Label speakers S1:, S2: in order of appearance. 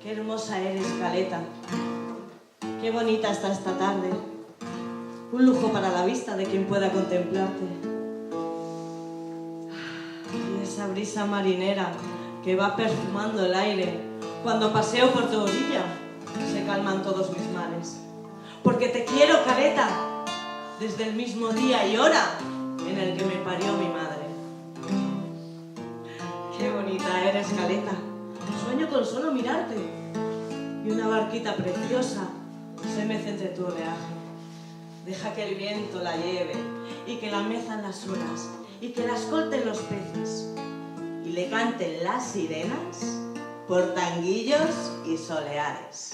S1: Qué hermosa eres, Caleta. Qué bonita está esta tarde. Un lujo para la vista de quien pueda contemplarte. Y esa brisa marinera que va perfumando el aire. Cuando paseo por tu orilla, se calman todos mis males. Porque te quiero, Caleta, desde el mismo día y hora en el que me parió mi madre. Qué bonita eres, Caleta. Sueño con solo mirarte. Y una barquita preciosa se mece entre tu oleaje. Deja que el viento la lleve y que la mezan las olas y que la escolten los peces y le canten las sirenas por tanguillos y soleares.